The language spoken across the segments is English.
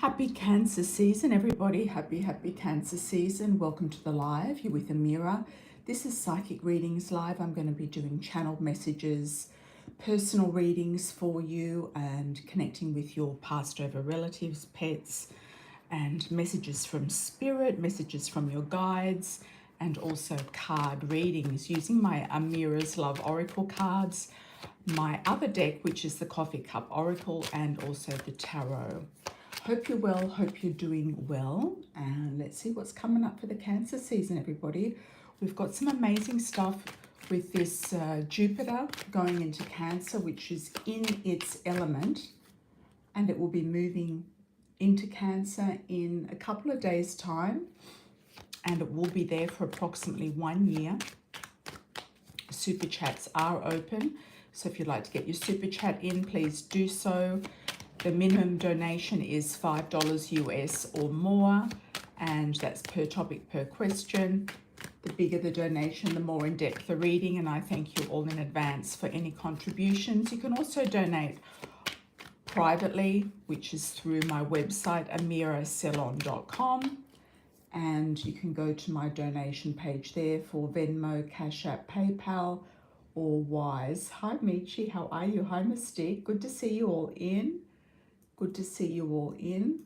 Happy Cancer season, everybody. Happy Cancer season. Welcome to the live. You're with Amira. This is Psychic Readings Live. I'm going to be doing channeled messages, personal readings for you, and connecting with your passed over relatives, pets, and messages from spirit, messages from your guides, and also card readings using my Amira's Love Oracle cards, my other deck, which is the Coffee Cup Oracle, and also the Tarot. Hope you're well, hope you're doing well, and let's see what's coming up for the Cancer season, everybody. We've got some amazing stuff with this Jupiter going into Cancer, which is in its element, and it will be moving into Cancer in a couple of days' time, and it will be there for approximately 1 year. Super chats are open, so if you'd like to get your super chat in, please do so. The minimum donation is $5 US or more, and that's per topic, per question. The bigger the donation, the more in-depth the reading, and I thank you all in advance for any contributions. You can also donate privately, which is through my website, amiracelon.com, and you can go to my donation page there for Venmo, Cash App, PayPal, or Wise. Hi, Michi. How are you? Hi, Mystique. Good to see you all in. Good to see you all in.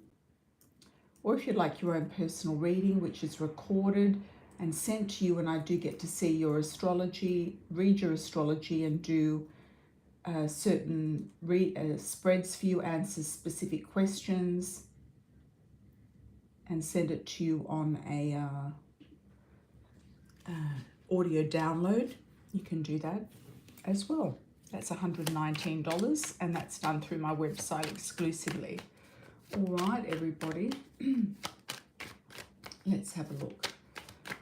Or if you'd like your own personal reading, which is recorded and sent to you, and I do get to see your astrology, read your astrology, and do certain spreads for you, answer specific questions, and send it to you on a audio download. You can do that as well. That's $119, and that's done through my website exclusively. All right, everybody. Let's have a look.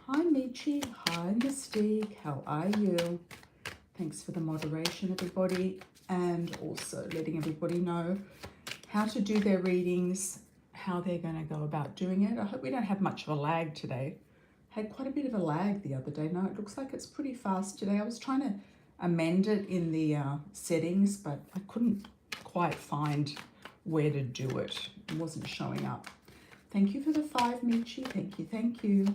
Hi, Michi. Hi, Mystique. How are you? Thanks for the moderation, everybody, and also letting everybody know how to do their readings, how they're going to go about doing it. I hope we don't have much of a lag today. Had quite a bit of a lag the other day. No, it looks like it's pretty fast today. I was trying to amend it in the settings, but I couldn't quite find where to do it. It wasn't showing up. Thank you for the 5, Michi. Thank you, thank you.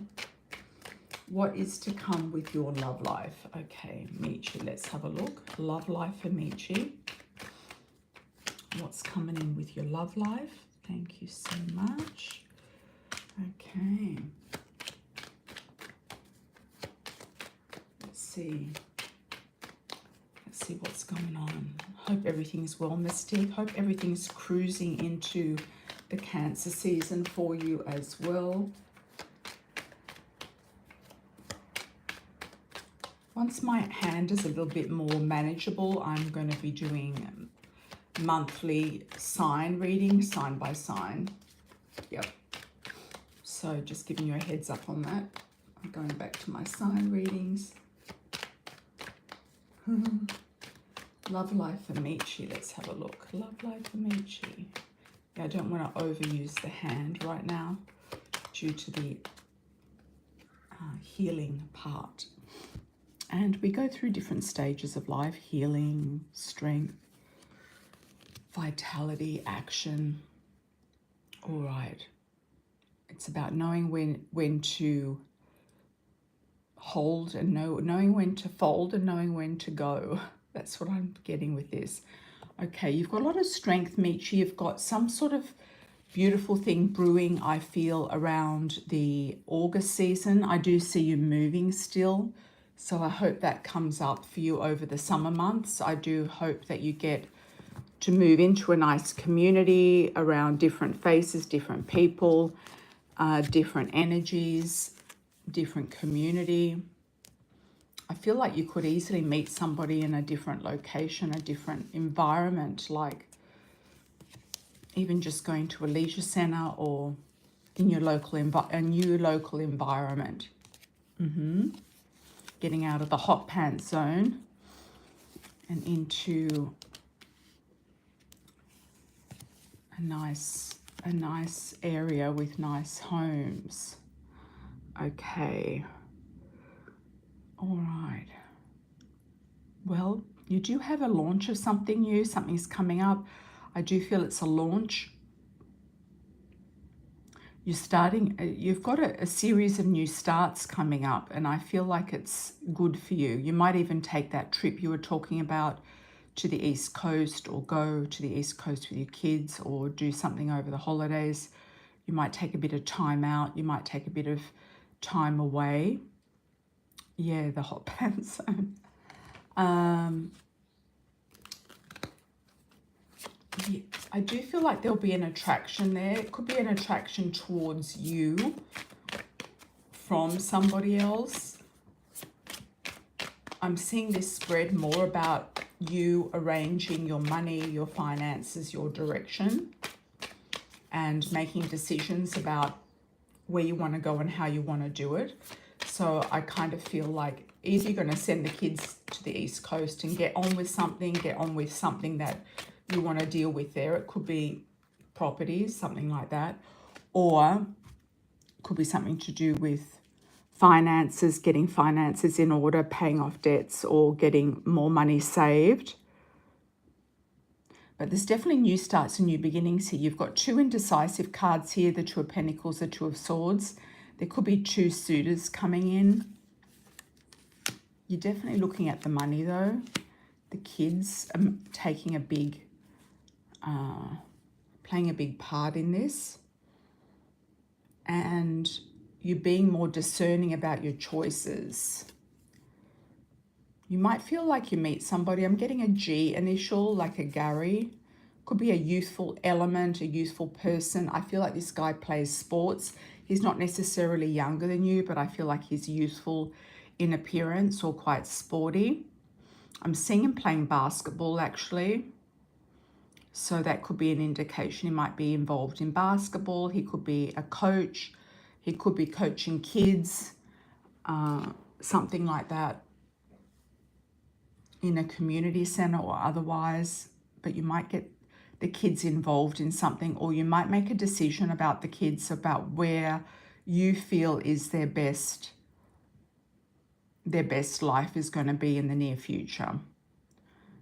What is to come with your love life? Okay, Michi, let's have a look. Love life for Michi. What's coming in with your love life? Thank you so much. Okay. Let's see. See what's going on. Hope everything's well, Mystique. Hope everything's cruising into the Cancer season for you as well. Once my hand is a little bit more manageable, I'm going to be doing monthly sign readings, sign by sign. Yep. So just giving you a heads up on that. I'm going back to my sign readings. Love life for Michi. Let's have a look. Love life for Michi. Yeah, I don't want to overuse the hand right now due to the healing part. And we go through different stages of life: healing, strength, vitality, action. All right. It's about knowing when to hold and knowing when to fold and knowing when to go. That's what I'm getting with this. Okay, you've got a lot of strength, Michi. You've got some sort of beautiful thing brewing, I feel, around the August season. I do see you moving still, so I hope that comes up for you over the summer months. I do hope that you get to move into a nice community around different faces, different people, different energies, different community. I feel like you could easily meet somebody in a different location, a different environment, like even just going to a leisure center or in your local a new local environment. Getting out of the hot pants zone and into a nice area with nice homes. Okay. All right. Well, you do have a launch of something new. Something's coming up. I do feel it's a launch you've got a series of new starts coming up, and I feel like it's good for you. You might even take that trip you were talking about to the East Coast, or go to the East Coast with your kids, or do something over the holidays. You might take a bit of time out. You might take a bit of time away. Yeah, the hot pants zone. Yeah, I do feel like there'll be an attraction there. It could be an attraction towards you from somebody else. I'm seeing this spread more about you arranging your money, your finances, your direction, and making decisions about where you want to go and how you want to do it. So I kind of feel like either you're going to send the kids to the East Coast and get on with something that you want to deal with there. It could be properties, something like that, or it could be something to do with finances, getting finances in order, paying off debts, or getting more money saved. But there's definitely new starts and new beginnings here. You've got two indecisive cards here, the Two of Pentacles, the Two of Swords. There could be two suitors coming in. You're definitely looking at the money though. The kids are taking a big, playing a big part in this. And you're being more discerning about your choices. You might feel like you meet somebody. I'm getting a G initial, like a Gary. Could be a youthful element, a youthful person. I feel like this guy plays sports. He's not necessarily younger than you, but I feel like he's youthful in appearance or quite sporty. I'm seeing him playing basketball actually. So that could be an indication he might be involved in basketball. He could be a coach. He could be coaching kids, something like that, in a community center or otherwise. But you might get the kids involved in something, or you might make a decision about the kids, about where you feel is their best life is going to be in the near future.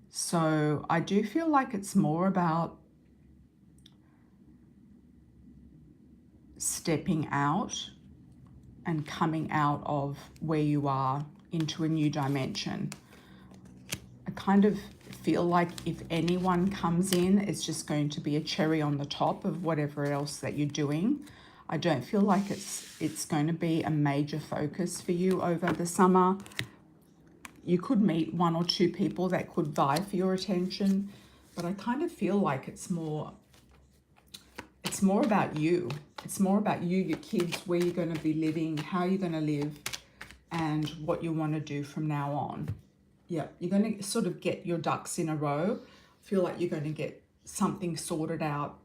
So I do feel like it's more about stepping out and coming out of where you are into a new dimension. I kind of feel like if anyone comes in, it's just going to be a cherry on the top of whatever else that you're doing. I don't feel like it's going to be a major focus for you over the summer. You could meet one or two people that could vie for your attention, but I kind of feel like it's more about you. It's more about you, your kids, where you're going to be living, how you're going to live, and what you want to do from now on. Yeah, you're going to sort of get your ducks in a row. Feel like you're going to get something sorted out,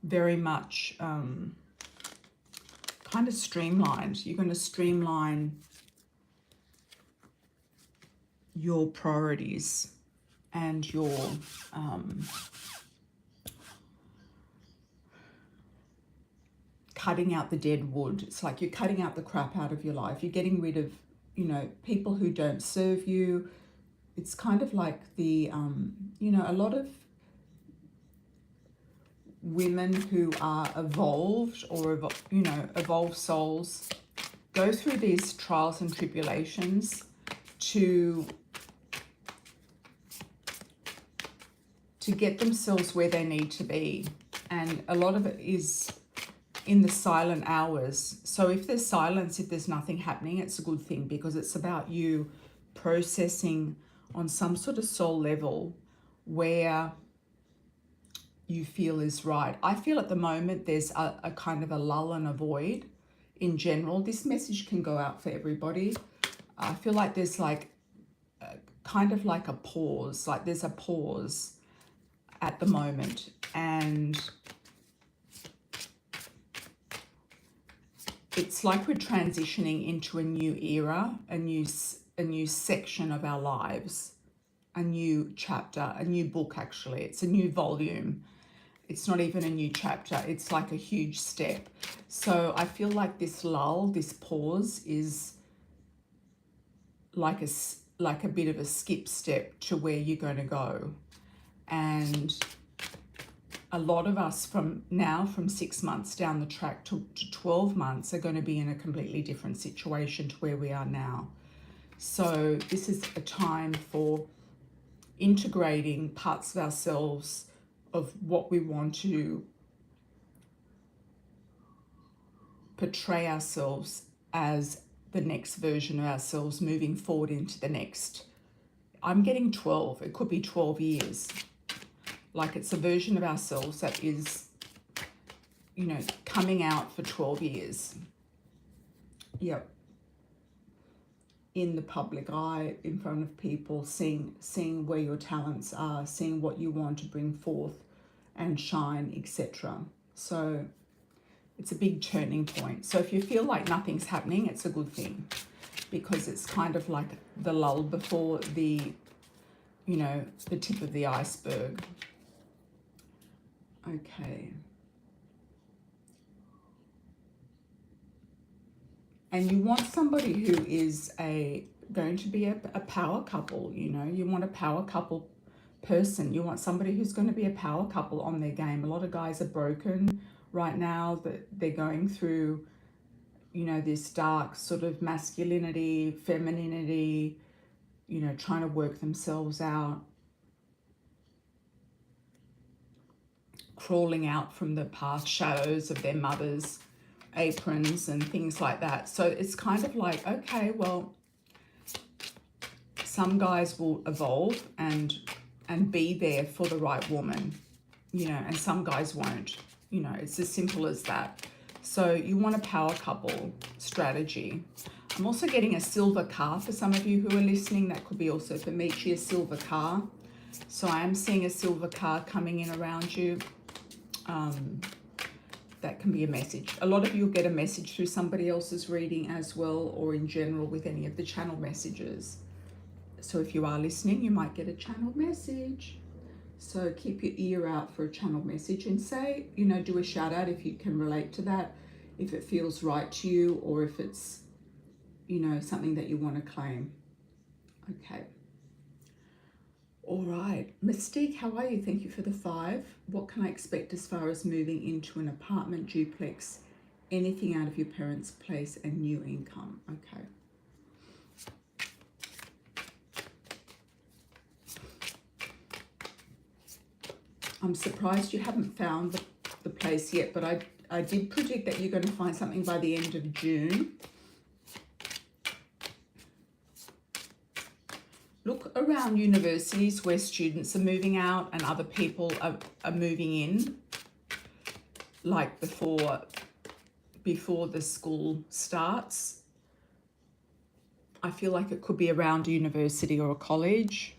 very much kind of streamlined. You're going to streamline your priorities and your cutting out the dead wood. It's like you're cutting out the crap out of your life. You're getting rid of, people who don't serve you. It's kind of like the, a lot of women who are evolved or, evolved souls go through these trials and tribulations to get themselves where they need to be. And a lot of it is in the silent hours. So if there's silence, if there's nothing happening, it's a good thing, because it's about you processing on some sort of soul level where you feel is right. I feel at the moment there's a kind of a lull and a void in general. This message can go out for everybody. I feel like there's like kind of like a pause, like there's a pause at the moment, and it's like we're transitioning into a new era, a new section of our lives, a new chapter, a new book actually. It's a new volume. It's not even a new chapter. It's like a huge step. So I feel like this lull, this pause is like a bit of a skip step to where you're going to go. And a lot of us from 6 months down the track to 12 months are going to be in a completely different situation to where we are now. So this is a time for integrating parts of ourselves, of what we want to portray ourselves as the next version of ourselves, moving forward into the next. I'm getting 12. It could be 12 years. Like it's a version of ourselves that is, you know, coming out for 12 years. Yep. In the public eye, in front of people, seeing where your talents are, seeing what you want to bring forth and shine, etc. So it's a big turning point. So if you feel like nothing's happening, it's a good thing, because it's kind of like the lull before the, you know, the tip of the iceberg. Okay. And you want somebody who is going to be a power couple, you know. You want a power couple person. You want somebody who's going to be a power couple on their game. A lot of guys are broken right now, that they're going through, you know, this dark sort of masculinity, femininity, you know, trying to work themselves out, crawling out from the past shadows of their mothers' aprons and things like that. So it's kind of like, okay, well, some guys will evolve and be there for the right woman, you know, and some guys won't. You know, it's as simple as that. So you want a power couple strategy. I'm also getting a silver car for some of you who are listening. That could be also for Michi, a silver car. So I am seeing a silver car coming in around you. That can be a message. A lot of you will get a message through somebody else's reading as well, or in general with any of the channel messages. So if you are listening, you might get a channel message. So keep your ear out for a channel message, and say, you know, do a shout out if you can relate to that, if it feels right to you, or if it's, you know, something that you want to claim. Okay. All right. Mystique, how are you? Thank you for the 5. What can I expect as far as moving into an apartment, duplex, anything out of your parents' place, and new income? Okay. I'm surprised you haven't found the place yet, but I did predict that you're going to find something by the end of June. Look around universities where students are moving out and other people are moving in, like before the school starts. I feel like it could be around a university or a college.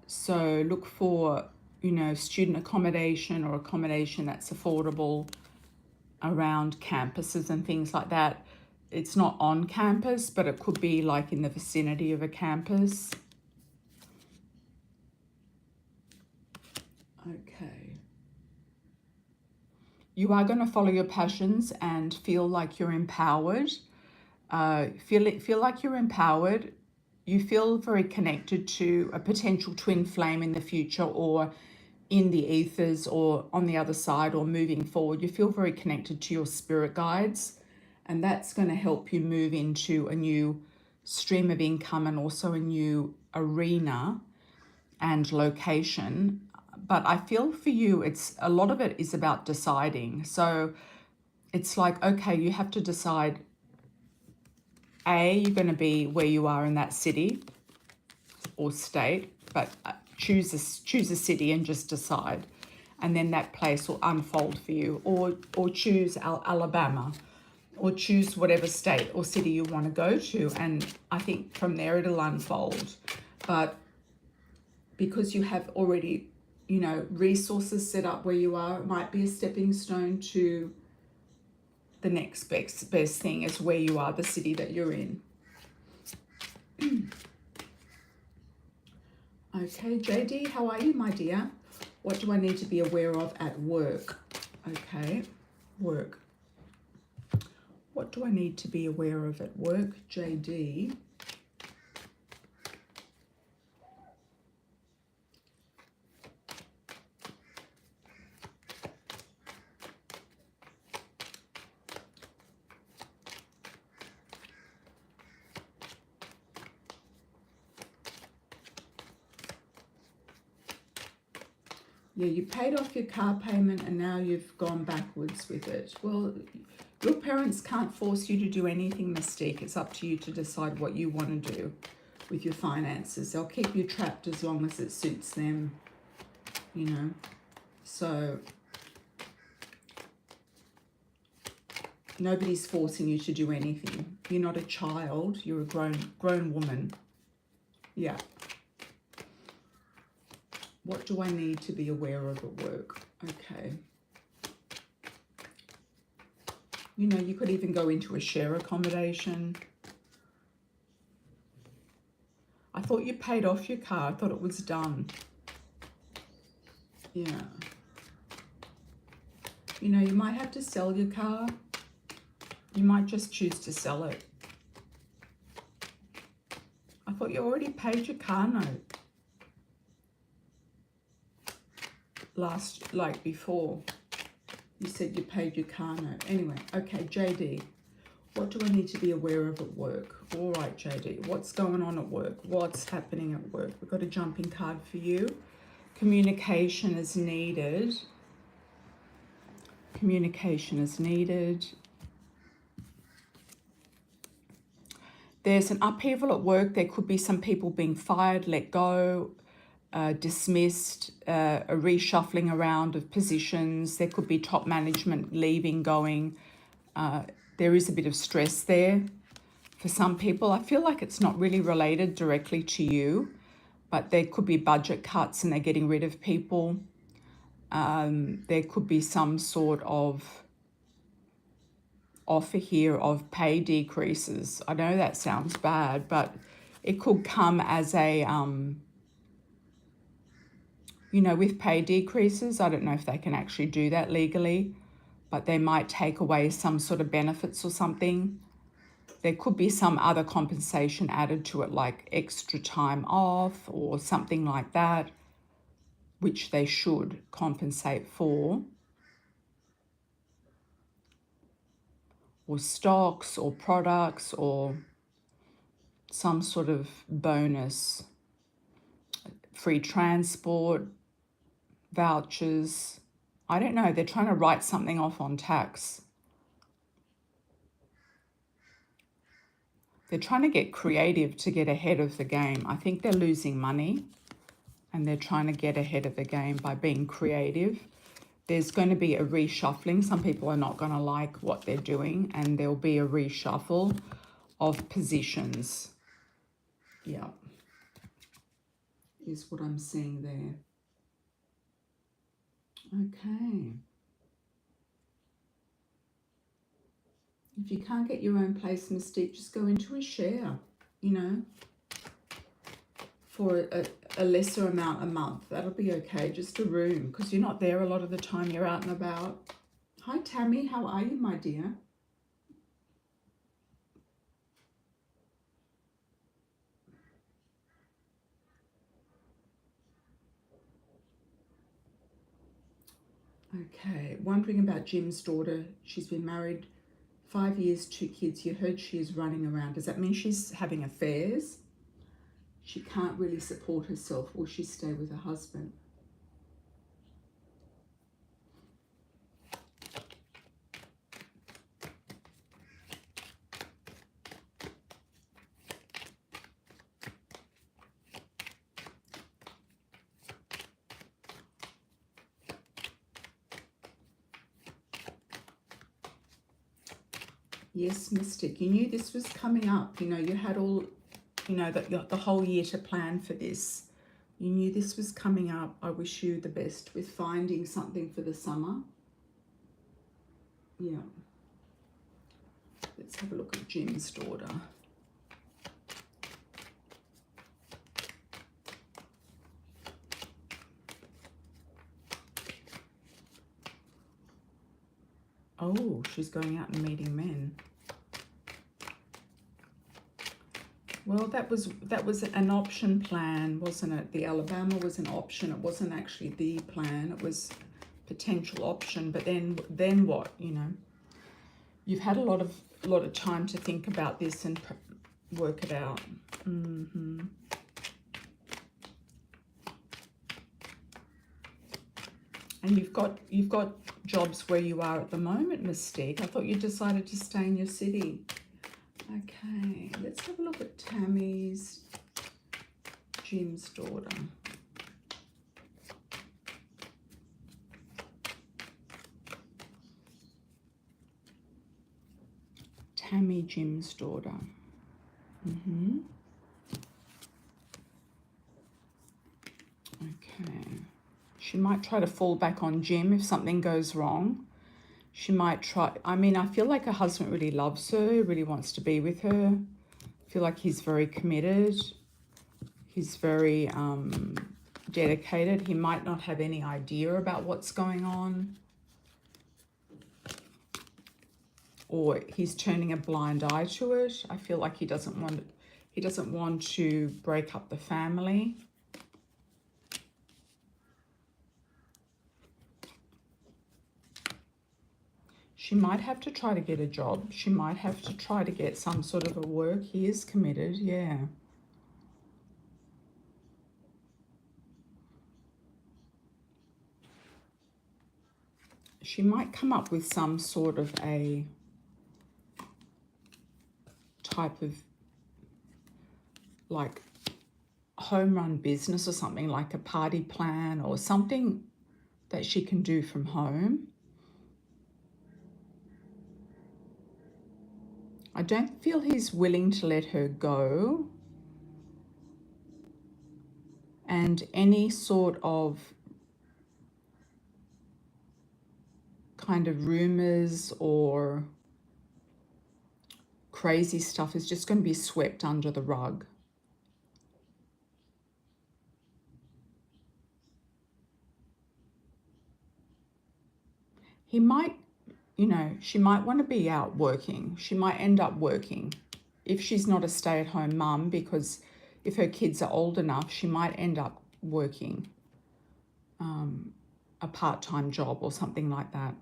So look for, you know, student accommodation or accommodation that's affordable around campuses and things like that. It's not on campus, but it could be like in the vicinity of a campus. Okay. You are going to follow your passions and feel like you're empowered. Feel like you're empowered. You feel very connected to a potential twin flame in the future, or in the ethers, or on the other side, or moving forward. You feel very connected to your spirit guides, and that's going to help you move into a new stream of income and also a new arena and location. But I feel for you, it's a lot of it is about deciding. So it's like, okay, you have to decide, you're going to be where you are in that city or state, but choose a city and just decide, and then that place will unfold for you. Or choose Alabama, or choose whatever state or city you want to go to, and I think from there it'll unfold. But because you have already, you know, resources set up where you are, it might be a stepping stone to the next best thing is where you are, the city that you're in. Okay, JD, how are you, my dear? What do I need to be aware of at work? Okay, work. What do I need to be aware of at work, JD? Yeah, you paid off your car payment and now you've gone backwards with it. Well, your parents can't force you to do anything, Mystique. It's up to you to decide what you want to do with your finances. They'll keep you trapped as long as it suits them, you know. So nobody's forcing you to do anything. You're not a child. You're a grown woman. Yeah. What do I need to be aware of at work? Okay. You know, you could even go into a share accommodation. I thought you paid off your car. I thought it was done. Yeah. You know, you might have to sell your car. You might just choose to sell it. I thought you already paid your car note. Before. You said you paid your car note. Anyway, okay, JD. What do I need to be aware of at work? All right, JD. What's going on at work? What's happening at work? We've got a jumping card for you. Communication is needed. Communication is needed. There's an upheaval at work. There could be some people being fired, let go, dismissed, a reshuffling around of positions. There could be top management leaving, going. There is a bit of stress there for some people. I feel like it's not really related directly to you, but there could be budget cuts and they're getting rid of people. There could be some sort of offer here of pay decreases. I know that sounds bad, but it could come as a, you know, with pay decreases, I don't know if they can actually do that legally, but they might take away some sort of benefits or something. There could be some other compensation added to it, like extra time off or something like that, which they should compensate for. Or stocks or products or some sort of bonus. Free transport, vouchers. I don't know. They're trying to write something off on tax. They're trying to get creative to get ahead of the game. I think they're losing money and they're trying to get ahead of the game by being creative. There's going to be a reshuffling. Some people are not going to like what they're doing and there'll be a reshuffle of positions. Yeah, is what I'm seeing there. Okay. If you can't get your own place, Mystique, just go into a share, you know, for a lesser amount a month. That'll be okay, just a room, because you're not there a lot of the time. You're out and about. Hi, Tammy. How are you, my dear? Okay, wondering about Jim's daughter. She's been married 5 years, 2 kids. You heard she is running around. Does that mean she's having affairs? She can't really support herself. Will she stay with her husband? Yes, Mystic, you knew this was coming up. You know, you had all, you know, the whole year to plan for this. You knew this was coming up. I wish you the best with finding something for the summer. Yeah. Let's have a look at Jim's daughter. Oh, she's going out and meeting men. Well, that was an option plan, wasn't it? The Alabama was an option. It wasn't actually the plan. It was potential option. But then what? You know, you've had a lot of time to think about this and work it out. And you've got jobs where you are at the moment, Mystique. I thought you decided to stay in your city. Okay, let's have a look at Tammy's, Jim's daughter. Tammy, Jim's daughter. Okay. She might try to fall back on Jim if something goes wrong. She might try, I mean, I feel like her husband really loves her, really wants to be with her. I feel like he's very committed. He's very dedicated. He might not have any idea about what's going on. Or he's turning a blind eye to it. I feel like he doesn't want to break up the family. She might have to try to get a job. She might have to try to get some sort of a work. He is committed, yeah. She might come up with some sort of a type of like home run business or something, like a party plan or something that she can do from home. I don't feel he's willing to let her go. And any sort of kind of rumors or crazy stuff is just going to be swept under the rug. He might, you know, she might want to be out working. She might end up working if she's not a stay-at-home mum, because if her kids are old enough, she might end up working a part-time job or something like that.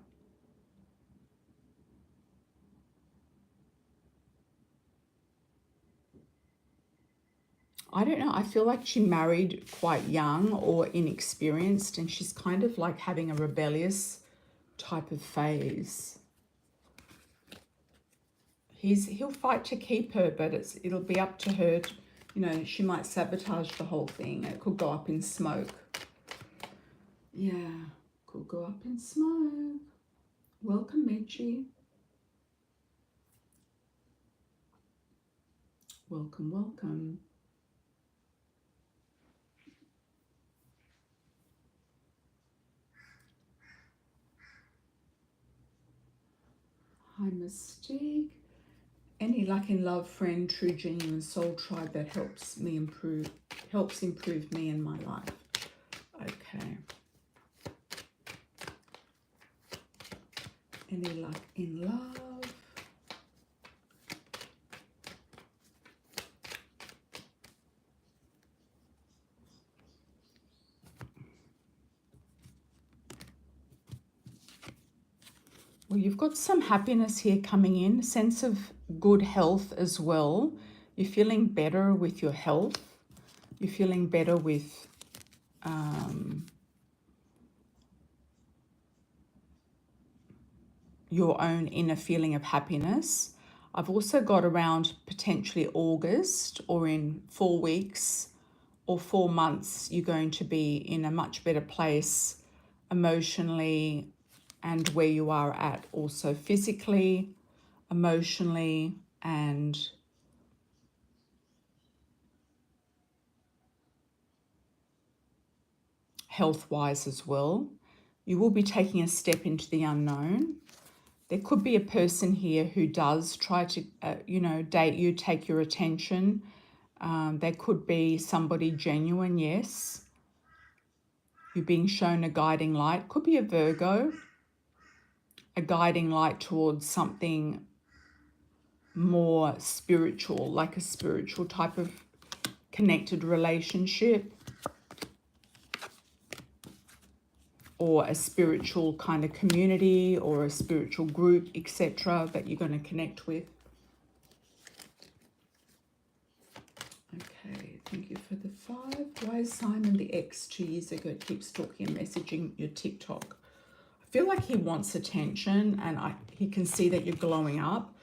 I don't know. I feel like she married quite young or inexperienced, and she's kind of like having a rebellious type of phase. He'll fight to keep her, but it'll be up to her to, you know, she might sabotage the whole thing. It could go up in smoke. Yeah, could go up in smoke. Welcome, Michi. Welcome, welcome. Hi, Mystique. Any luck in love, friend, true, genuine soul tribe that helps improve me in my life. Okay. Any luck in love? Well, you've got some happiness here coming in, a sense of good health as well. You're feeling better with your health. You're feeling better with your own inner feeling of happiness. I've also got around potentially August, or in 4 weeks or 4 months, you're going to be in a much better place emotionally, and where you are at also physically, emotionally, and health-wise as well. You will be taking a step into the unknown. There could be a person here who does try to, date you, take your attention. There could be somebody genuine, yes. You're being shown a guiding light. Could be a Virgo, a guiding light towards something more spiritual, like a spiritual type of connected relationship, or a spiritual kind of community, or a spiritual group, etc., that you're going to connect with. Okay, thank you for the 5. Why is Simon the ex 2 years ago keeps talking and messaging your TikTok? I feel like he wants attention, and he can see that you're glowing up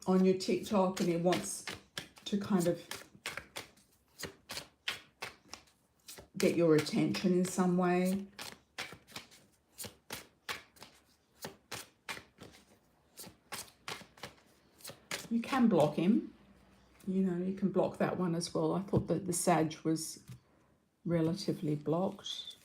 on your TikTok, and he wants to kind of get your attention in some way. You can block him. You know, you can block that one as well. I thought that the Sag was relatively blocked.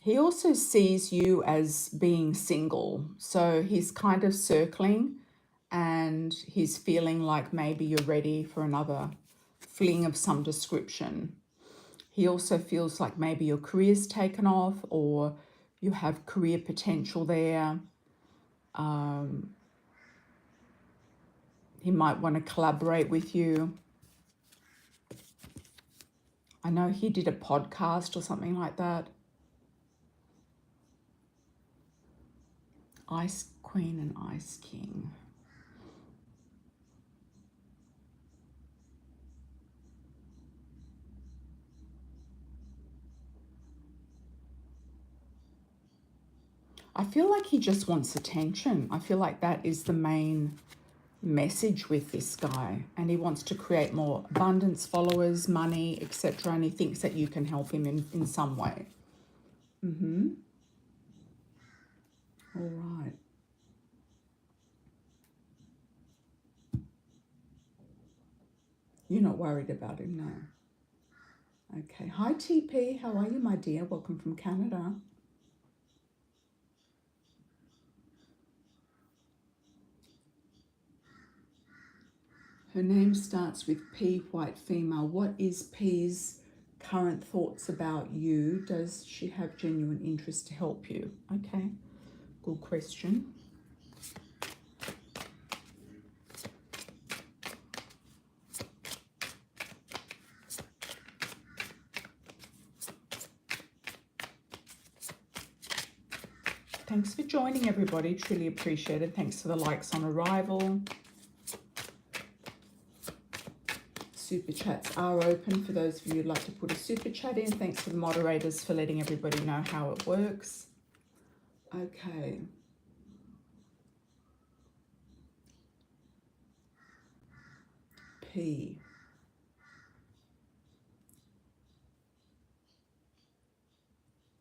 He also sees you as being single. So he's kind of circling, and he's feeling like maybe you're ready for another fling of some description. He also feels like maybe your career's taken off, or you have career potential there. He might want to collaborate with you. I know he did a podcast or something like that. Ice Queen and Ice King. I feel like he just wants attention. I feel like that is the main message with this guy, and he wants to create more abundance, followers, money, etc., and he thinks that you can help him in some way. All right. You're not worried about him, no. Okay. Hi, TP. How are you, my dear? Welcome from Canada. Her name starts with P, white female. What is P's current thoughts about you? Does she have genuine interest to help you? Okay, good question. Thanks for joining, everybody. Truly appreciate it. Thanks for the likes on arrival. Super chats are open for those of you who'd like to put a super chat in. Thanks to the moderators for letting everybody know how it works. Okay. P.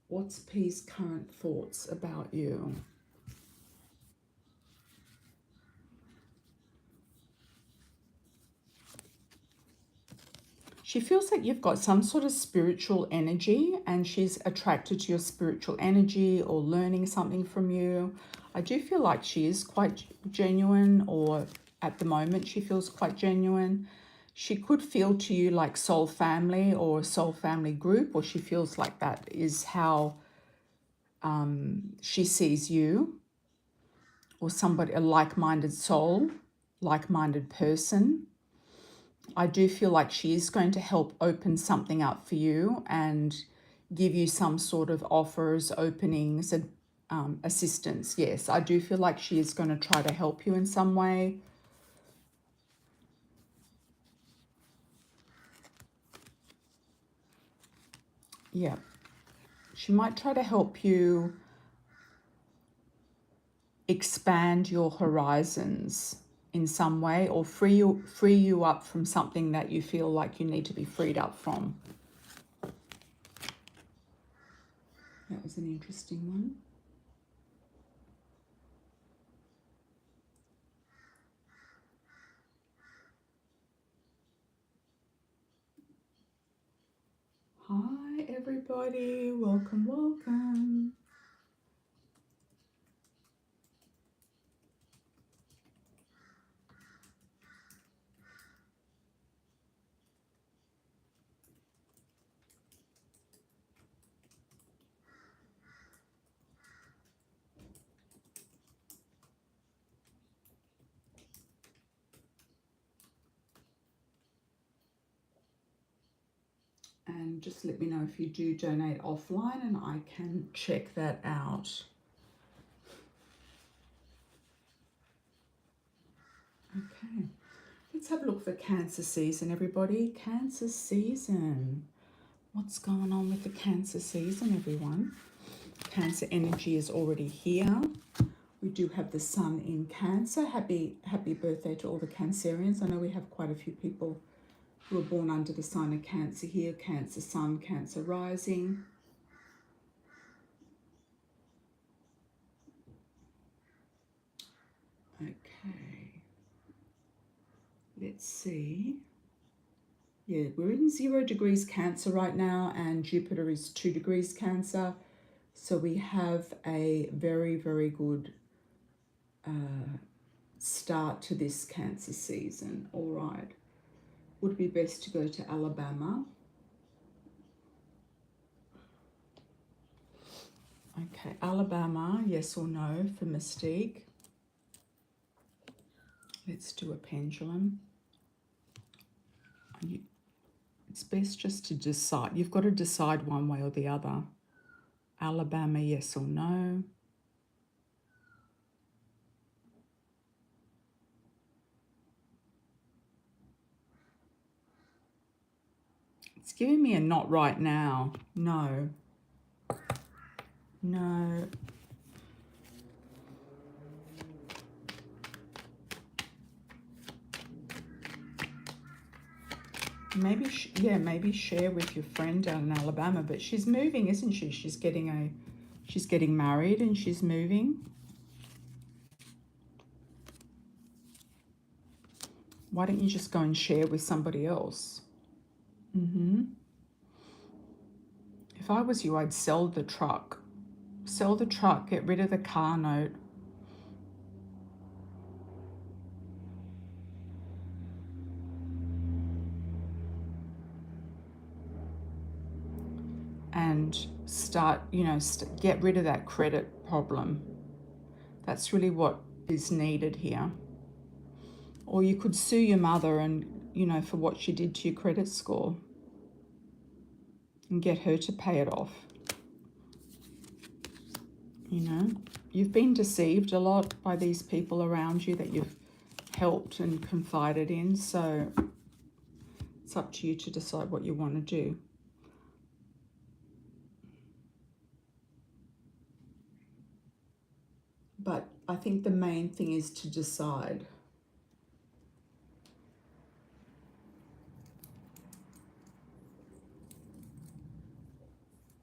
What's P's current thoughts about you? She feels like you've got some sort of spiritual energy, and she's attracted to your spiritual energy or learning something from you. I do feel like she is quite genuine, or at the moment she feels quite genuine. She could feel to you like soul family or soul family group, or she feels like that is how she sees you, or somebody, a like-minded soul, like-minded person. I do feel like she is going to help open something up for you and give you some sort of offers, openings, and assistance. Yes, I do feel like she is going to try to help you in some way. Yeah, she might try to help you expand your horizons in some way, or free you up from something that you feel like you need to be freed up from. That was an interesting one. Hi everybody, welcome, welcome. And just let me know if you do donate offline and I can check that out. Let's have a look for Cancer season, everybody. Cancer season. What's going on with the Cancer season, everyone? Cancer energy is already here. We do have the sun in Cancer. Happy birthday to all the Cancerians. I know we have quite a few people who are born under the sign of Cancer here. Cancer sun, Cancer rising. Okay. Let's see. Yeah, we're in 0 degrees Cancer right now, and Jupiter is 2 degrees Cancer. So we have a very, very good start to this Cancer season. All right. Would it be best to go to Alabama? Okay, Alabama, yes or no for Mystique. Let's do a pendulum. It's best just to decide. You've got to decide one way or the other. Alabama, yes or no. It's giving me a not right now. No. No. Maybe, maybe share with your friend down in Alabama. But she's moving, isn't she? She's getting married and she's moving. Why don't you just go and share with somebody else? If I was you, I'd sell the truck. Sell the truck, get rid of the car note. And start, get rid of that credit problem. That's really what is needed here. Or you could sue your mother and, for what she did to your credit score and get her to pay it off. You've been deceived a lot by these people around you that you've helped and confided in. So it's up to you to decide what you want to do. But I think the main thing is to decide.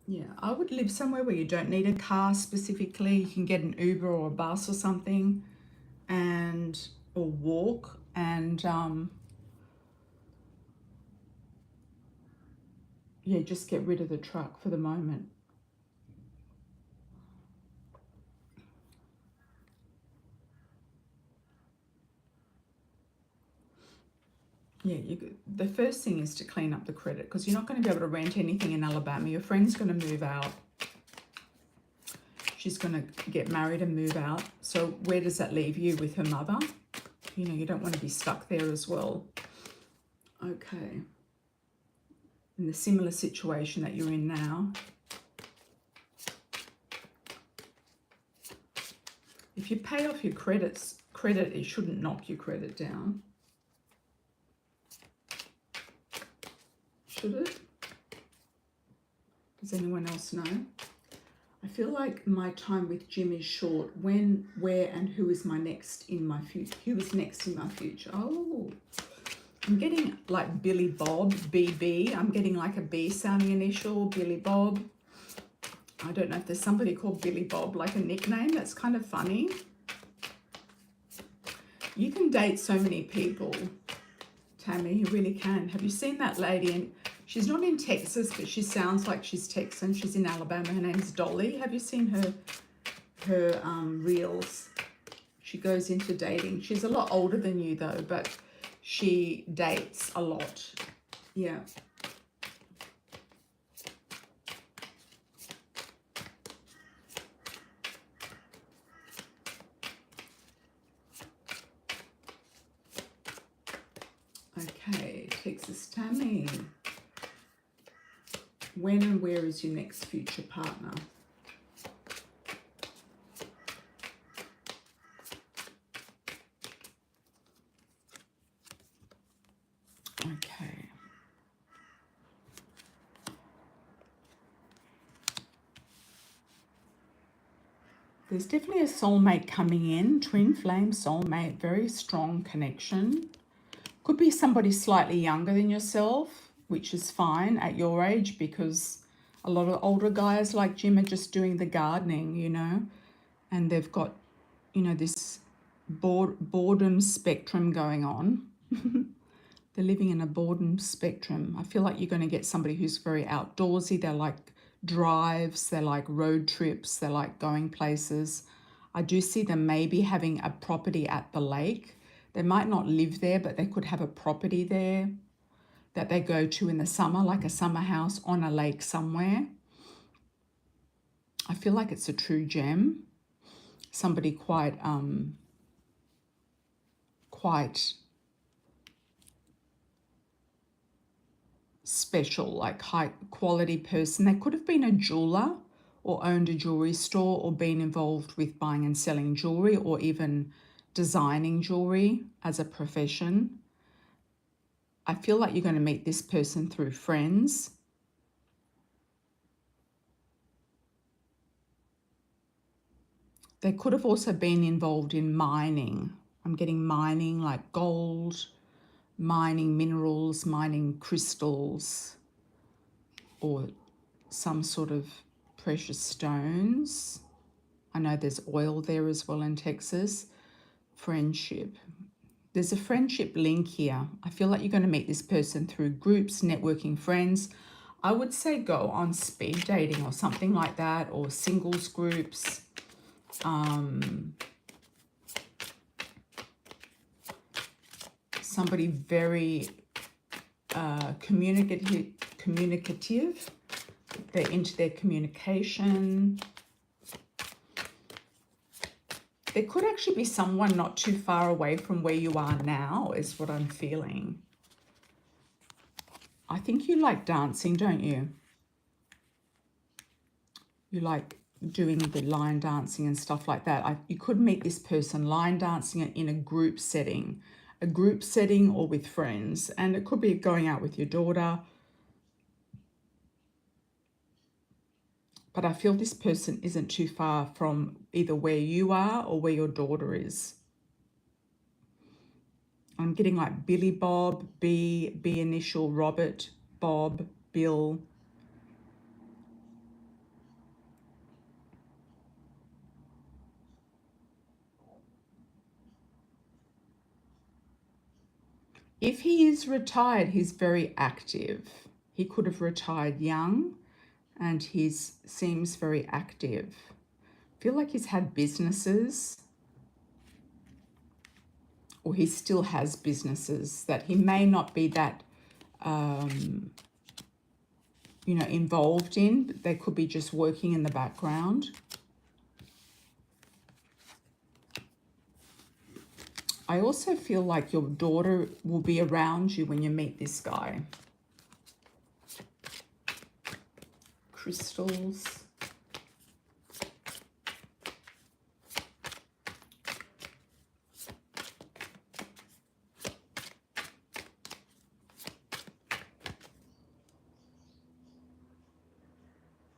Yeah, I would live somewhere where you don't need a car specifically. You can get an Uber or a bus or something, or walk, and yeah, just get rid of the truck for the moment. Yeah, the first thing is to clean up the credit, because you're not going to be able to rent anything in Alabama. Your friend's going to move out. She's going to get married and move out. So where does that leave you with her mother? You don't want to be stuck there as well. Okay. In the similar situation that you're in now. If you pay off your credit, it shouldn't knock your credit down. Should it? Does anyone else know? I feel like my time with Jim is short. When, where, and who is next in my future? Who is next in my future? Oh, I'm getting like Billy Bob, BB. I'm getting like a B sounding initial, Billy Bob. I don't know if there's somebody called Billy Bob, like a nickname. That's kind of funny. You can date so many people, Tammy. You really can. Have you seen that lady? And she's not in Texas, but she sounds like she's Texan. She's in Alabama. Her name's Dolly. Have you seen her reels? She goes into dating. She's a lot older than you though, but she dates a lot. Yeah. Okay, Texas Tammy. When and where is your next future partner? There's definitely a soulmate coming in, twin flame soulmate, very strong connection. Could be somebody slightly younger than yourself, which is fine at your age, because a lot of older guys like Jim are just doing the gardening, you know, and they've got, you know, this boredom spectrum going on. They're living in a boredom spectrum. I feel like you're going to get somebody who's very outdoorsy. They like drives, they like road trips, they like going places. I do see them maybe having a property at the lake. They might not live there, but they could have a property there that they go to in the summer, like a summer house on a lake somewhere. I feel like it's a true gem. Somebody quite special, like high quality person. They could have been a jeweler or owned a jewelry store or been involved with buying and selling jewelry or even designing jewelry as a profession. I feel like you're going to meet this person through friends. They could have also been involved in mining. I'm getting mining, like gold, mining minerals, mining crystals, or some sort of precious stones. I know there's oil there as well in Texas. Friendship. There's a friendship link here. I feel like you're going to meet this person through groups, networking, friends. I would say go on speed dating or something like that, or singles groups. Somebody very communicative. They're into their communication. There could actually be someone not too far away from where you are now, is what I'm feeling. I think you like dancing, don't you? You like doing the line dancing and stuff like that. You could meet this person line dancing in a group setting or with friends. And it could be going out with your daughter. But I feel this person isn't too far from either where you are or where your daughter is. I'm getting like Billy Bob, B initial, Robert, Bob, Bill. If he is retired, he's very active. He could have retired young, and he seems very active. I feel like he's had businesses, or he still has businesses that he may not be that, you know, involved in, but they could be just working in the background. I also feel like your daughter will be around you when you meet this guy. Crystals.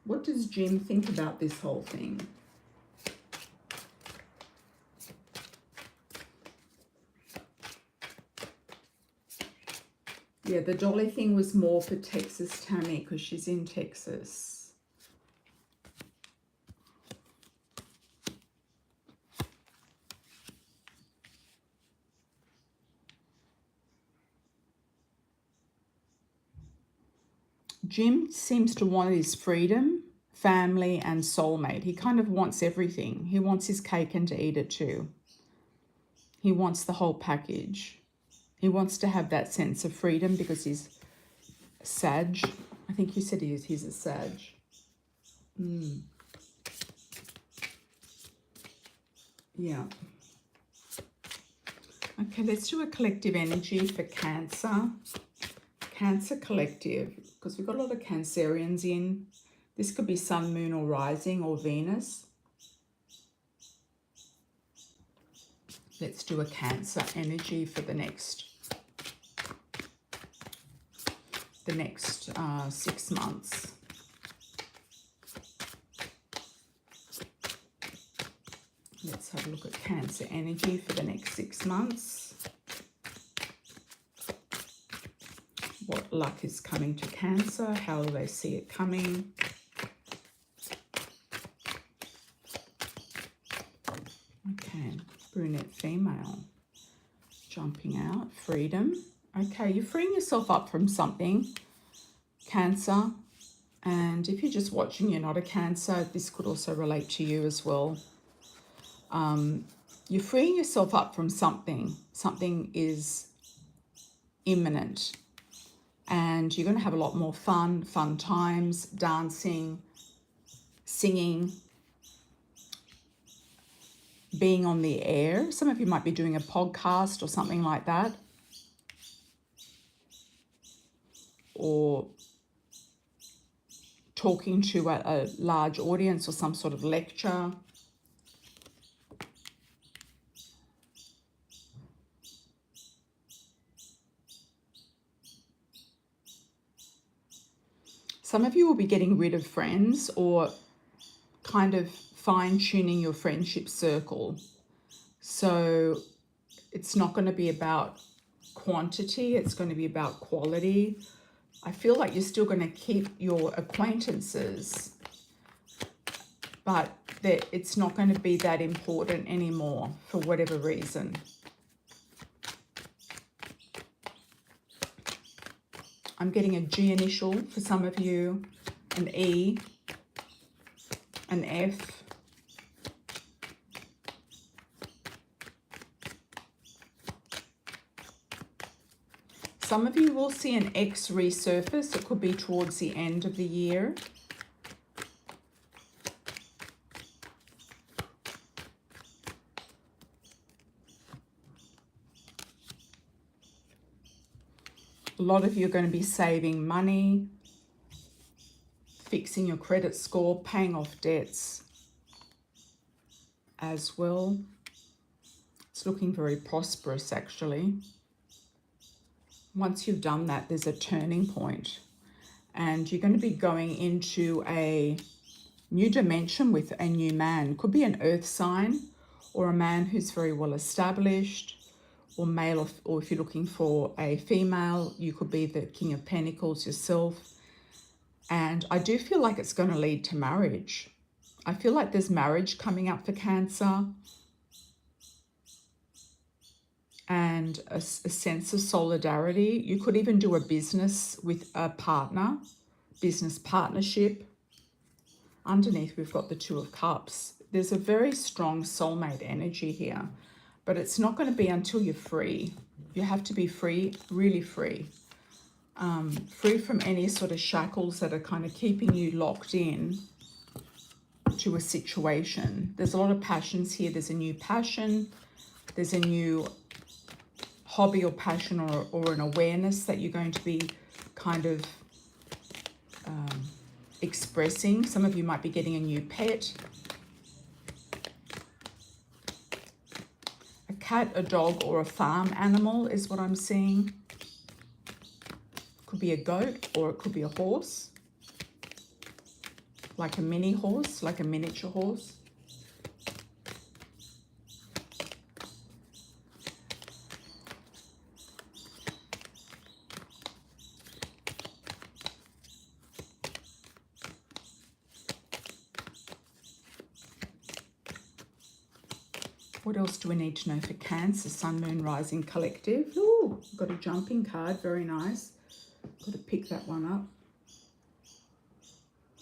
What does Jim think about this whole thing? Yeah, the dolly thing was more for Texas Tammy because she's in Texas. Jim seems to want his freedom, family, and soulmate. He kind of wants everything. He wants his cake and to eat it too. He wants the whole package. He wants to have that sense of freedom because he's Sag. I think you said he's a Sag. Yeah. Okay, let's do a collective energy for Cancer. Cancer collective, because we've got a lot of Cancerians in. This could be Sun, Moon, or Rising, or Venus. Let's do a Cancer energy for the next 6 months. have a look at Cancer energy for the next 6 months. What luck is coming to Cancer? How do they see it coming? Okay, brunette female. Jumping out, freedom. Okay, you're freeing yourself up from something, Cancer. And if you're just watching, you're not a Cancer, this could also relate to you as well. You're freeing yourself up from something. Something is imminent. And you're going to have a lot more fun times, dancing, singing, being on the air. Some of you might be doing a podcast or something like that. Or talking to a large audience or some sort of lecture. Some of you will be getting rid of friends or kind of fine-tuning your friendship circle. So it's not going to be about quantity, it's going to be about quality. I feel like you're still going to keep your acquaintances, but that it's not going to be that important anymore for whatever reason. I'm getting a G initial for some of you, an E, an F. Some of you will see an X resurface. It could be towards the end of the year. A lot of you are going to be saving money, fixing your credit score, paying off debts as well. It's looking very prosperous, actually. Once you've done that, there's a turning point, and you're going to be going into a new dimension with a new man. Could be an earth sign or a man who's very well established, or male, or if you're looking for a female, you could be the King of Pentacles yourself. And I do feel like it's going to lead to marriage. I feel like there's marriage coming up for Cancer, and a sense of solidarity. You could even do a business with a partner, business partnership. Underneath, we've got the Two of Cups. There's a very strong soulmate energy here, but it's not going to be until you're free. You have to be free, really free. Free from any sort of shackles that are kind of keeping you locked in to a situation. There's a lot of passions here. There's a new passion. There's a new hobby or passion or an awareness that you're going to be kind of expressing. Some of you might be getting a new pet. A cat, a dog, or a farm animal is what I'm seeing. Could be a goat or it could be a horse. Like a mini horse, like a miniature horse. What else do we need to know for Cancer? Sun, Moon, Rising, Collective. Ooh, got a jumping card. Very nice. Got to pick that one up.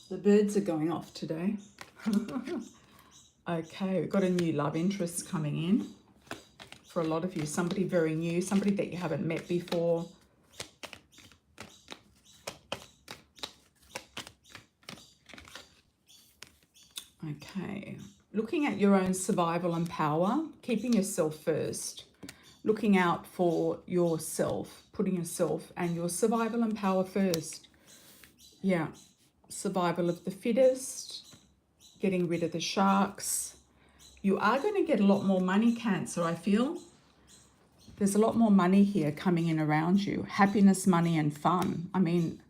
The birds are going off today. Okay, we've got a new love interest coming in. For a lot of you, somebody very new, somebody that you haven't met before. Okay. Looking at your own survival and power, keeping yourself first, looking out for yourself, putting yourself and your survival and power first. Yeah, survival of the fittest, getting rid of the sharks. You are going to get a lot more money, Cancer, I feel. There's a lot more money here coming in around you. Happiness, money, and fun. I mean,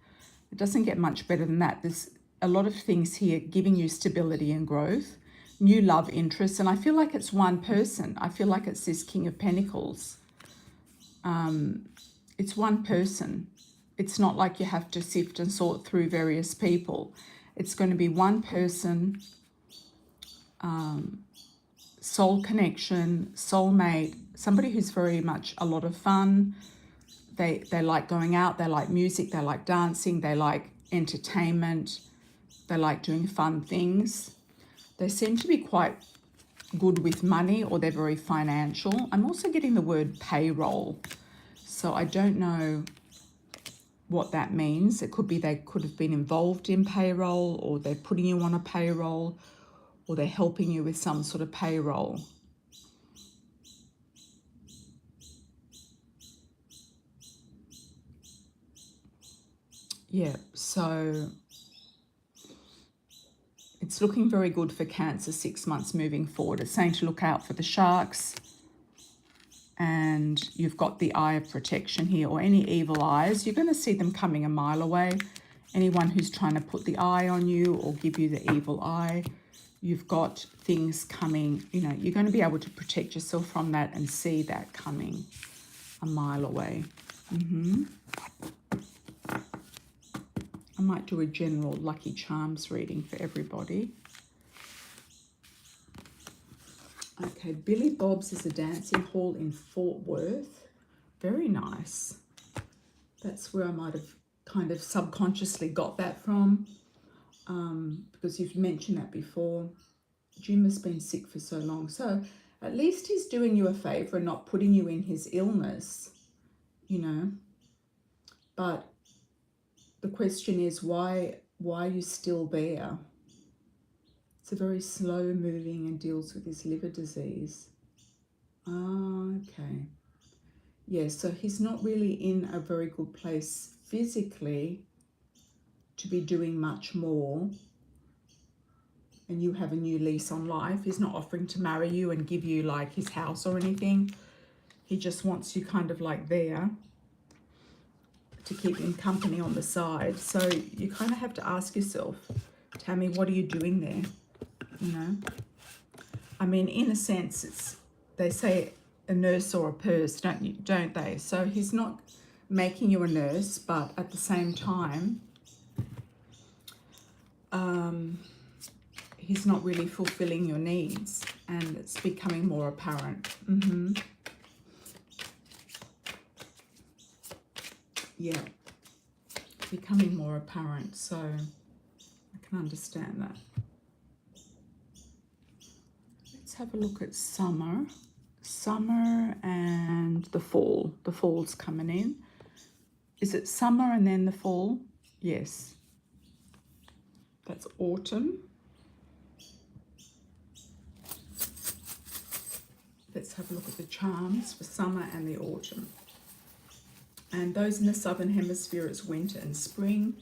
it doesn't get much better than that. There's a lot of things here giving you stability and growth. new love interest, and I feel like it's one person. I feel like it's this King of Pentacles. It's one person. It's not like you have to sift and sort through various people. It's going to be one person, soul connection, soulmate, somebody who's very much a lot of fun. They like going out, they like music, they like dancing, they like entertainment, they like doing fun things. They seem to be quite good with money, or they're very financial. I'm also getting the word payroll. So I don't know what that means. It could be they could have been involved in payroll, or they're putting you on a payroll, or they're helping you with some sort of payroll. Yeah, so it's looking very good for Cancer 6 months moving forward. It's saying to look out for the sharks. And you've got the eye of protection here, or any evil eyes. You're going to see them coming a mile away. Anyone who's trying to put the eye on you or give you the evil eye, you've got things coming. You know, you're going to be able to protect yourself from that and see that coming a mile away. I might do a general lucky charms reading for everybody. Okay, Billy Bob's is a dancing hall in Fort Worth. Very nice. That's where I might have kind of subconsciously got that from, because you've mentioned that before. Jim has been sick for so long. So at least he's doing you a favor and not putting you in his illness, you know. But the question is, why are you still there? It's a very slow moving and deals with his liver disease. Okay. Yeah, so he's not really in a very good place physically to be doing much more. And you have a new lease on life. He's not offering to marry you and give you like his house or anything. He just wants you kind of like there to keep him company on the side. So you kind of have to ask yourself, Tammy, what are you doing there? You know, I mean, in a sense, it's, they say a nurse or a purse, don't they? So he's not making you a nurse, but at the same time, he's not really fulfilling your needs, and it's becoming more apparent. Yeah, becoming more apparent. So I can understand that. Let's have a look at summer and the fall. The fall's coming in. Is it summer and then the fall? Yes, that's autumn. Let's have a look at the charms for summer and the autumn. And those in the southern hemisphere, it's winter and spring.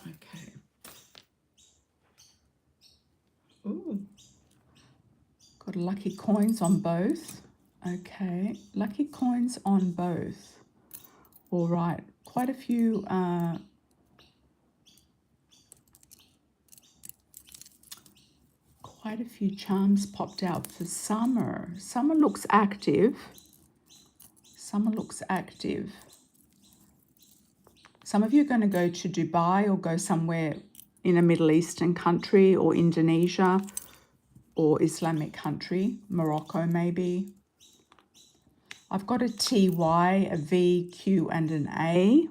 Okay. Ooh. Got lucky coins on both. Okay. Lucky coins on both. All right. Quite a few charms popped out for summer. Summer looks active. Summer looks active. Some of you are going to go to Dubai or go somewhere in a Middle Eastern country, or Indonesia, or Islamic country, Morocco maybe. I've got a TY, a V, Q, and an A.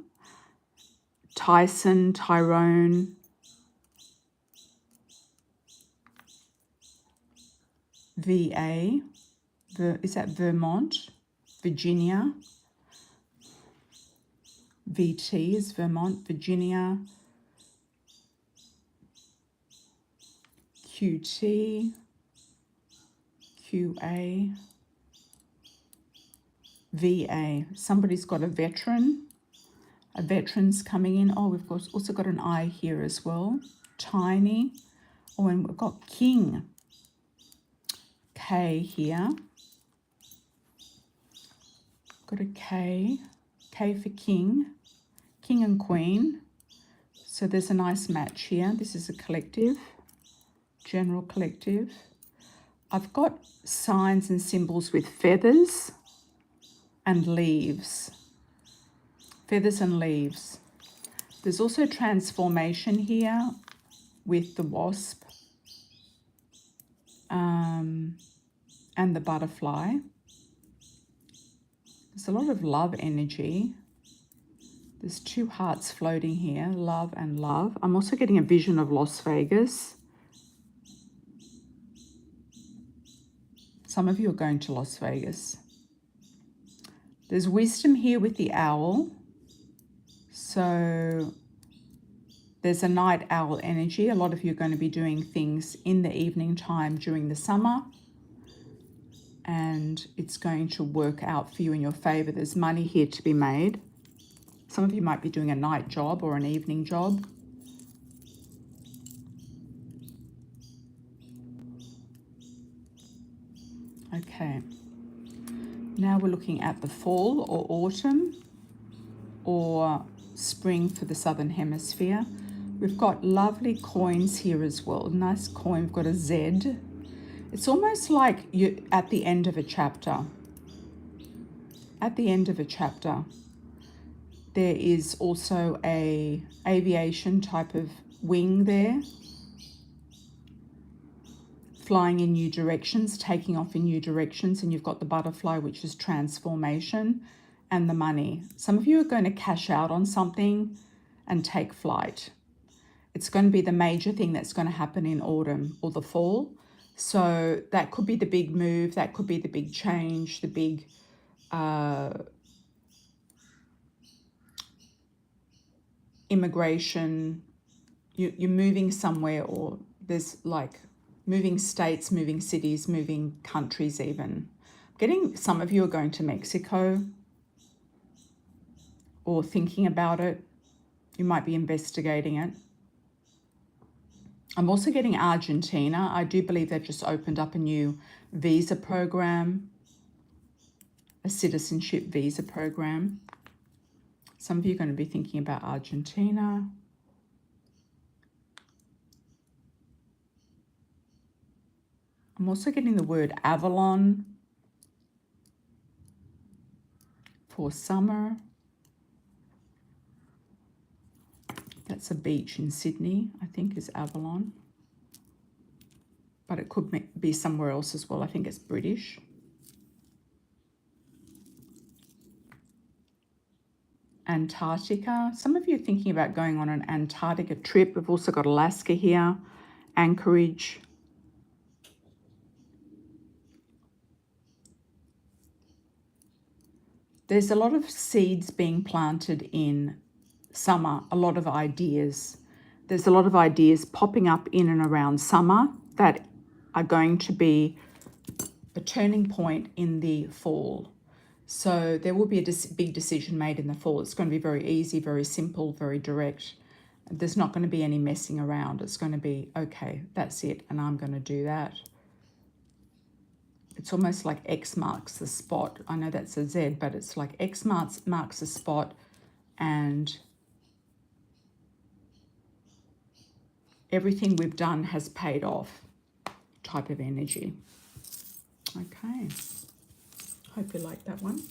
Tyson, Tyrone, VA, is that Vermont? Virginia. VT is Vermont, Virginia. QT, QA, VA. Somebody's got a veteran. A veteran's coming in. Oh, we've also got an I here as well. Tiny. Oh, and we've got King. K here. Got a K. K for King, King and Queen. So there's a nice match here. This is a collective, general collective. I've got signs and symbols with feathers and leaves. Feathers and leaves. There's also transformation here with the wasp and the butterfly. There's a lot of love energy. There's two hearts floating here, love and love. I'm also getting a vision of Las Vegas. Some of you are going to Las Vegas. There's wisdom here with the owl. So there's a night owl energy. A lot of you are going to be doing things in the evening time during the summer. And it's going to work out for you in your favor. There's money here to be made. Some of you might be doing a night job or an evening job. Okay. Now we're looking at the fall or autumn or spring for the Southern Hemisphere. We've got lovely coins here as well. Nice coin. We've got a Z. It's almost like you're at the end of a chapter. At the end of a chapter. There is also a aviation type of wing there. Flying in new directions, taking off in new directions. And you've got the butterfly, which is transformation, and the money. Some of you are going to cash out on something and take flight. It's going to be the major thing that's going to happen in autumn or the fall. So that could be the big move. That could be the big change, the big immigration. You're moving somewhere, or there's like moving states, moving cities, moving countries even. Getting some of you are going to Mexico or thinking about it. You might be investigating it. I'm also getting Argentina. I do believe they've just opened up a new visa program, a citizenship visa program. Some of you are going to be thinking about Argentina. I'm also getting the word Avalon for summer. That's a beach in Sydney, I think, is Avalon. But it could be somewhere else as well. I think it's British. Antarctica. Some of you are thinking about going on an Antarctica trip. We've also got Alaska here, Anchorage. There's a lot of seeds being planted in summer, a lot of ideas. There's a lot of ideas popping up in and around summer that are going to be a turning point in the fall. So there will be a big decision made in the fall. It's going to be very easy, very simple, very direct. There's not going to be any messing around. It's going to be, okay, that's it, and I'm going to do that. It's almost like X marks the spot. I know that's a Z, but it's like X marks the spot, and everything we've done has paid off type of energy. Okay. Hope you like that one.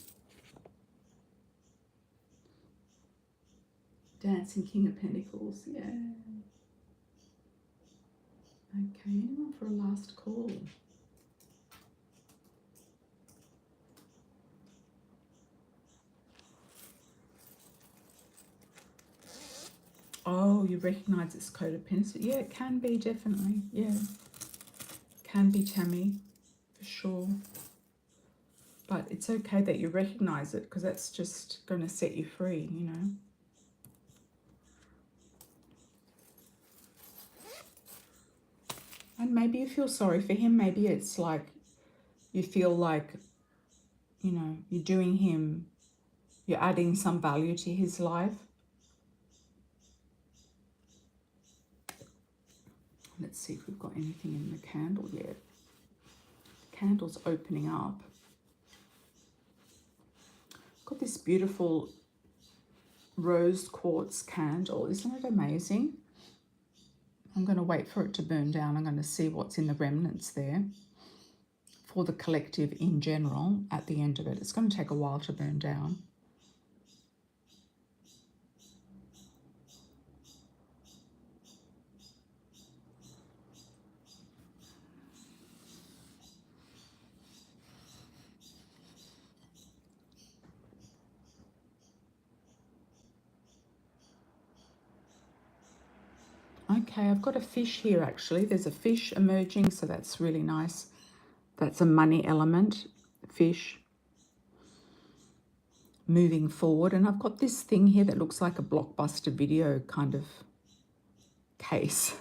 Dancing King of Pentacles. Yeah. Okay. Anyone for a last call? Oh, you recognize it's codependence. Yeah, it can be, definitely. Yeah. Can be, Tammy, for sure. But it's okay that you recognize it, because that's just going to set you free, you know. And maybe you feel sorry for him. Maybe it's like you feel like, you know, you're doing him, you're adding some value to his life. Let's see if we've got anything in the candle yet. The candle's opening up. Got this beautiful rose quartz candle. Isn't it amazing? I'm going to wait for it to burn down. I'm going to see what's in the remnants there for the collective in general at the end of it. It's going to take a while to burn down. Okay, I've got a fish here actually. There's a fish emerging, so that's really nice. That's a money element, fish moving forward. And I've got this thing here that looks like a Blockbuster video kind of case.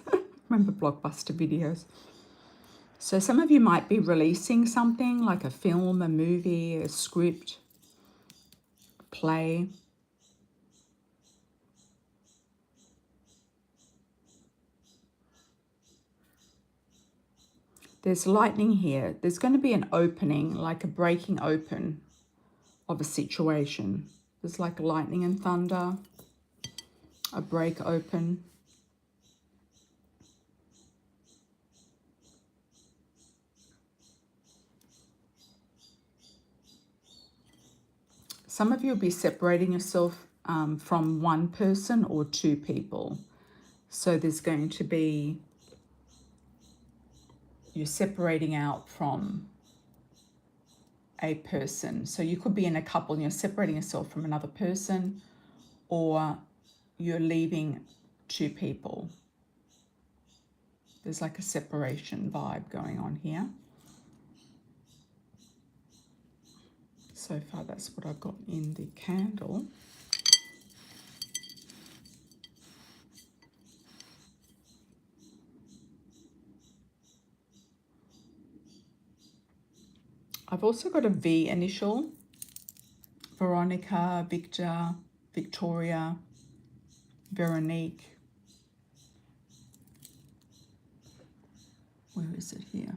Remember Blockbuster videos? So some of you might be releasing something like a film, a movie, a script, a play. There's lightning here. There's going to be an opening, like a breaking open of a situation. There's like lightning and thunder, a break open. Some of you will be separating yourself from one person or two people. So there's going to be, you're separating out from a person. So you could be in a couple and you're separating yourself from another person, or you're leaving two people. There's like a separation vibe going on here. So far, that's what I've got in the candle. I've also got a V initial. Veronica, Victor, Victoria, Veronique. Where is it here?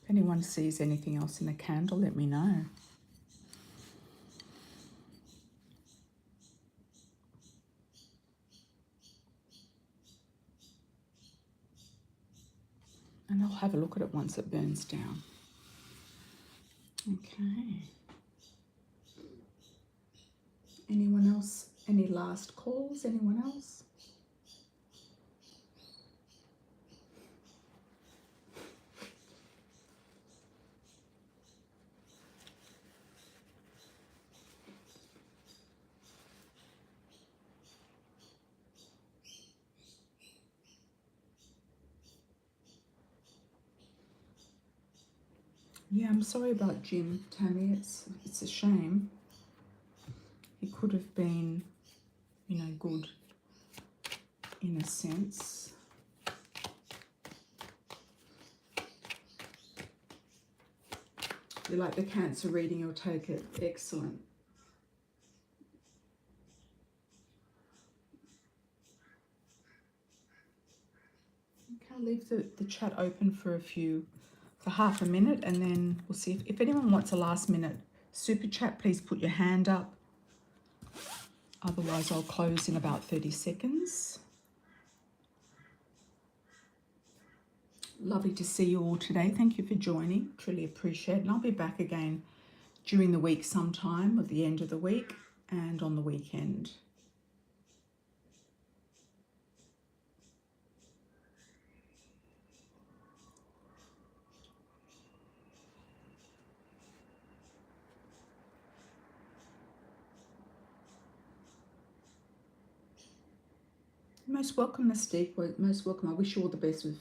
If anyone sees anything else in the candle, let me know. And I'll have a look at it once it burns down. Okay. Anyone else? Any last calls? Anyone else? Yeah, I'm sorry about Jim, Tammy. It's a shame. He could have been, you know, good in a sense. You like the Cancer reading, you'll take it. Excellent. Okay, I'll leave the chat open for half a minute, and then we'll see if anyone wants a last minute super chat, please put your hand up. Otherwise, I'll close in about 30 seconds. Lovely to see you all today. Thank you for joining. Truly appreciate it. And I'll be back again during the week sometime, at the end of the week and on the weekend. Most welcome, Mystique. Most welcome. I wish you all the best with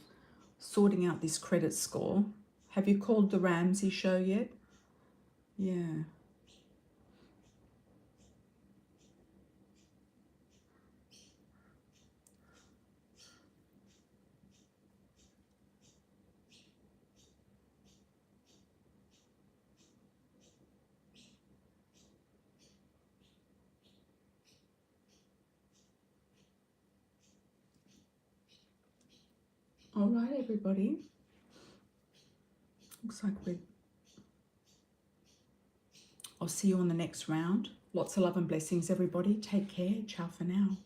sorting out this credit score. Have you called the Ramsey show yet? Yeah. All right, everybody. Looks like I'll see you on the next round. Lots of love and blessings, everybody. Take care. Ciao for now.